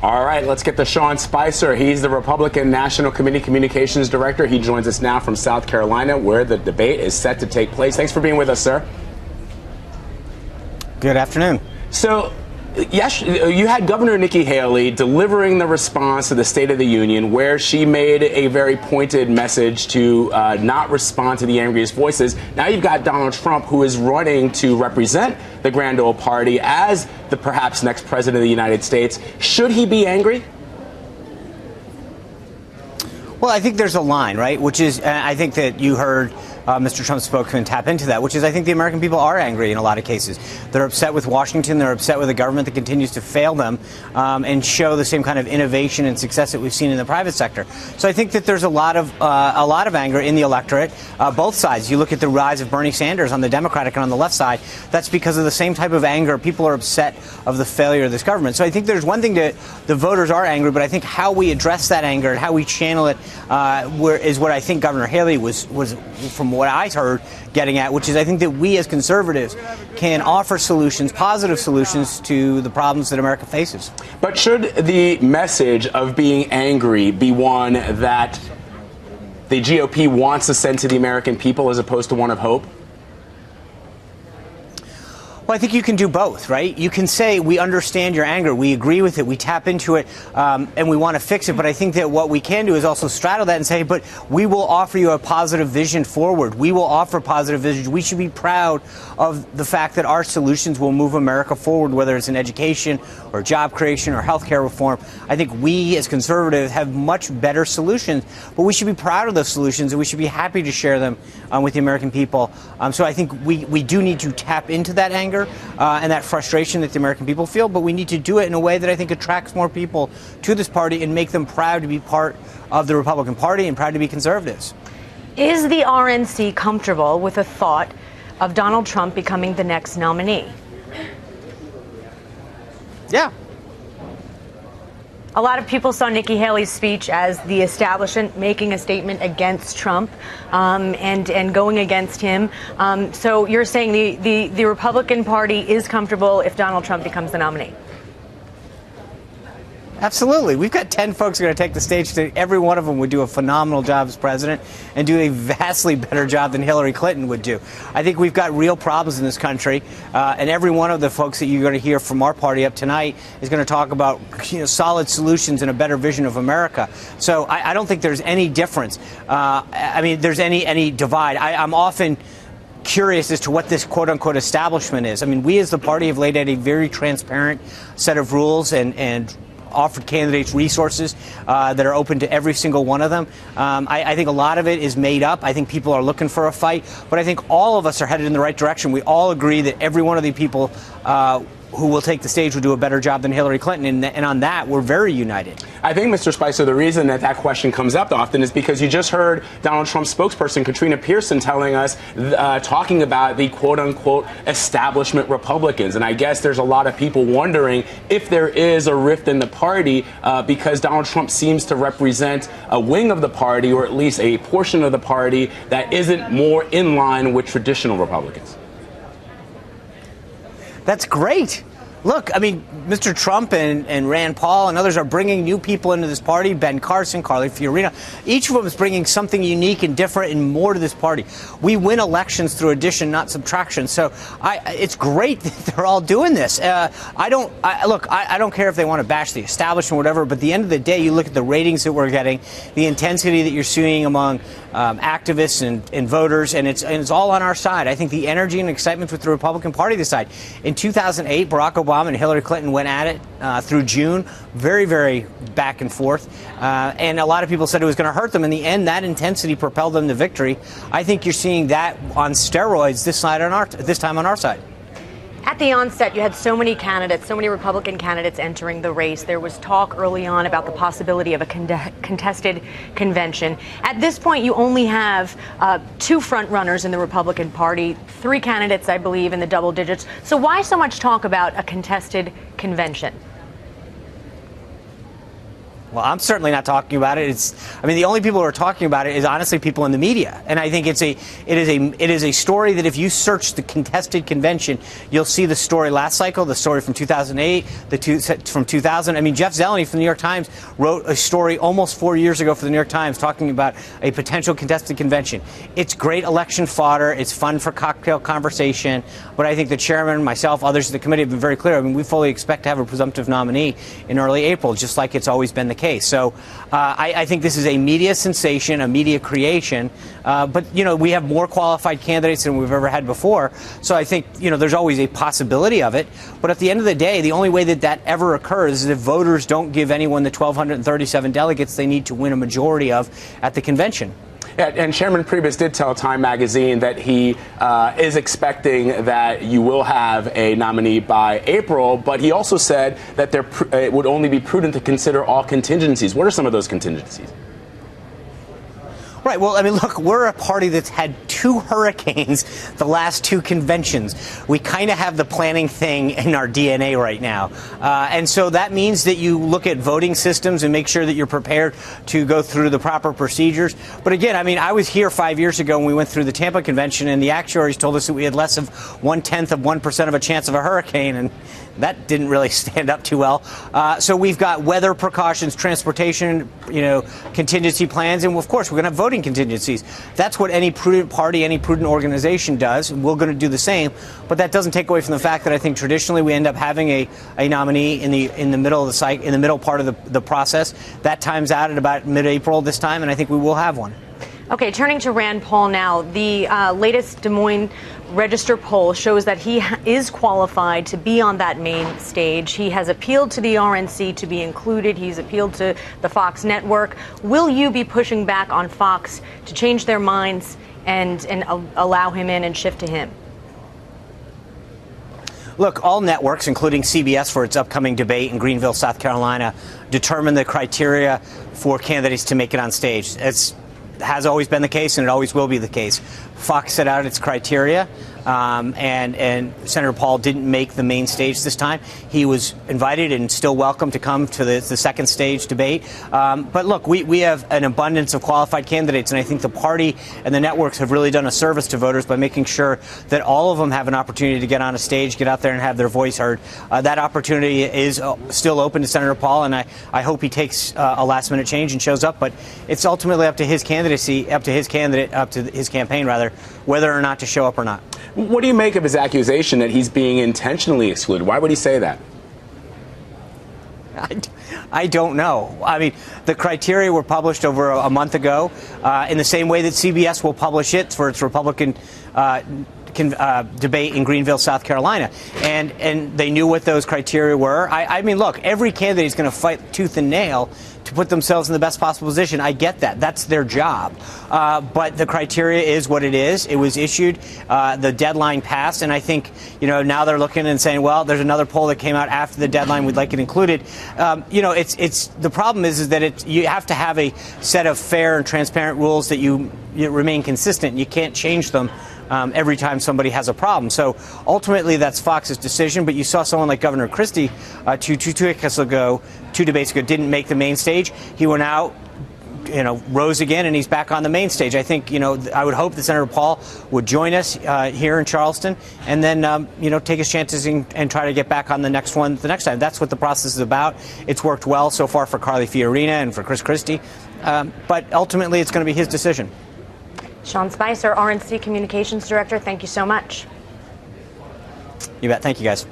All right, let's get to Sean Spicer. He's the Republican National Committee Communications Director. He joins us now from South Carolina, where the debate is set to take place. Thanks for being with us, sir. Good afternoon. So, yes, you had Governor Nikki Haley delivering the response to the State of the Union, where she made a very pointed message to not respond to the angriest voices. Now you've got Donald Trump, who is running to represent the Grand Old Party as the perhaps next president of the United States. Should he be angry? Well, I think there's a line, right, which is I think that you heard Mr. Trump's spokesman tap into that, which is I think the American people are angry in a lot of cases. They're upset with Washington. They're upset with a government that continues to fail them and show the same kind of innovation and success that we've seen in the private sector. So I think that there's a lot of anger in the electorate, both sides. You look at the rise of Bernie Sanders on the Democratic and on the left side. That's because of the same type of anger. People are upset of the failure of this government. So I think there's one thing to the voters are angry, but I think how we address that anger and how we channel it is what I think Governor Haley was from what I heard getting at, which is I think that we as conservatives can offer solutions, positive solutions to the problems that America faces. But should the message of being angry be one that the GOP wants to send to the American people as opposed to one of hope? Well, I think you can do both, right? You can say we understand your anger, we agree with it, we tap into it, and we want to fix it. But I think that what we can do is also straddle that and say, but we will offer you a positive vision forward. We will offer positive vision. We should be proud of the fact that our solutions will move America forward, whether it's in education or job creation or healthcare reform. I think we as conservatives have much better solutions, but we should be proud of those solutions and we should be happy to share them with the American people. So I think we do need to tap into that anger and that frustration that the American people feel, but we need to do it in a way that I think attracts more people to this party and make them proud to be part of the Republican Party and proud to be conservatives. Is the RNC comfortable with the thought of Donald Trump becoming the next nominee? Yeah. A lot of people saw Nikki Haley's speech as the establishment making a statement against Trump and going against him. So you're saying the Republican Party is comfortable if Donald Trump becomes the nominee? Absolutely. We've got 10 folks who are going to take the stage. Every one of them would do a phenomenal job as president and do a vastly better job than Hillary Clinton would do. I think we've got real problems in this country, and every one of the folks that you're going to hear from our party up tonight is going to talk about solid solutions and a better vision of America. So I don't think there's any difference. There's any divide. I'm often curious as to what this quote-unquote establishment is. I mean, we as the party have laid out a very transparent set of rules and offered candidates resources that are open to every single one of them. I think a lot of it is made up. I think people are looking for a fight, but I think all of us are headed in the right direction. We all agree that every one of the people who will take the stage will do a better job than Hillary Clinton, and on that, we're very united. I think, Mr. Spicer, the reason that question comes up often is because you just heard Donald Trump's spokesperson, Katrina Pearson, telling us, talking about the quote-unquote establishment Republicans. And I guess there's a lot of people wondering if there is a rift in the party because Donald Trump seems to represent a wing of the party, or at least a portion of the party, that isn't more in line with traditional Republicans. That's great. Look, I mean, Mr. Trump and Rand Paul and others are bringing new people into this party. Ben Carson, Carly Fiorina. Each of them is bringing something unique and different and more to this party. We win elections through addition, not subtraction. So it's great that they're all doing this. I don't care if they want to bash the establishment or whatever, but at the end of the day, you look at the ratings that we're getting, the intensity that you're seeing among activists and voters, and it's all on our side. I think the energy and excitement with the Republican Party this side. In 2008, Barack Obama and Hillary Clinton went at it through June, very, very back and forth. And a lot of people said it was going to hurt them. In the end, that intensity propelled them to victory. I think you're seeing that on steroids this time on our side. At the onset, you had so many candidates, so many Republican candidates entering the race. There was talk early on about the possibility of a contested convention. At this point, you only have two front runners in the Republican Party, three candidates, I believe, in the double digits. So why so much talk about a contested convention? Well, I'm certainly not talking about it. The only people who are talking about it is honestly people in the media. And I think it is a story that if you search the contested convention, you'll see the story last cycle, the story from 2008, from 2000. Jeff Zeleny from the New York Times wrote a story almost 4 years ago for the New York Times talking about a potential contested convention. It's great election fodder. It's fun for cocktail conversation. But I think the chairman, myself, others of the committee have been very clear. We fully expect to have a presumptive nominee in early April, just like it's always been the case. So I think this is a media sensation, a media creation. But we have more qualified candidates than we've ever had before. So I think, there's always a possibility of it. But at the end of the day, the only way that ever occurs is if voters don't give anyone the 1,237 delegates they need to win a majority of at the convention. Yeah, and Chairman Priebus did tell Time magazine that he is expecting that you will have a nominee by April, but he also said that it would only be prudent to consider all contingencies. What are some of those contingencies? Right. Well, look, we're a party that's had 2 hurricanes the last 2 conventions. We kind of have the planning thing in our DNA right now. And so that means that you look at voting systems and make sure that you're prepared to go through the proper procedures. But again, I was here 5 years ago when we went through the Tampa convention, and the actuaries told us that we had less of 1/10 of a chance of a hurricane. And that didn't really stand up too well. So we've got weather precautions, transportation, contingency plans, and of course we're going to have voting contingencies. That's what any prudent party, any prudent organization does. We're going to do the same, but that doesn't take away from the fact that I think traditionally we end up having a nominee in the middle of the cycle, in the middle part of the process. That time's out at about mid-April this time, and I think we will have one. Okay, turning to Rand Paul now, the latest Des Moines Register poll shows that he is qualified to be on that main stage. He has appealed to the RNC to be included. He's appealed to the Fox network. Will you be pushing back on Fox to change their minds and allow him in and shift to him? Look, all networks, including CBS for its upcoming debate in Greenville, South Carolina, determine the criteria for candidates to make it on stage. It has always been the case, and it always will be the case. Fox set out its criteria, and Senator Paul didn't make the main stage this time. He was invited and still welcome to come to the second stage debate. But look, we have an abundance of qualified candidates, and I think the party and the networks have really done a service to voters by making sure that all of them have an opportunity to get on a stage, get out there and have their voice heard. That opportunity is still open to Senator Paul, and I hope he takes a last-minute change and shows up. But it's ultimately up to his candidacy, up to his campaign, whether or not to show up or not. What do you make of his accusation that he's being intentionally excluded? Why would he say that? I don't know. The criteria were published over a month ago in the same way that CBS will publish it for its Republican debate in Greenville, South Carolina. And they knew what those criteria were. Look, every candidate is going to fight tooth and nail to put themselves in the best possible position. I get that. That's their job. But the criteria is what it is. It was issued. The deadline passed. And I think, now they're looking and saying, well, there's another poll that came out after the deadline. We'd like it included. It's the problem is that you have to have a set of fair and transparent rules that you remain consistent. You can't change them every time somebody has a problem. So ultimately, that's Fox's decision. But you saw someone like Governor Christie two debates ago, didn't make the main stage. He went out, rose again, and he's back on the main stage. I think, I would hope that Senator Paul would join us here in Charleston and then, take his chances and try to get back on the next one the next time. That's what the process is about. It's worked well so far for Carly Fiorina and for Chris Christie. But ultimately, it's going to be his decision. Sean Spicer, RNC Communications Director, thank you so much. You bet. Thank you, guys.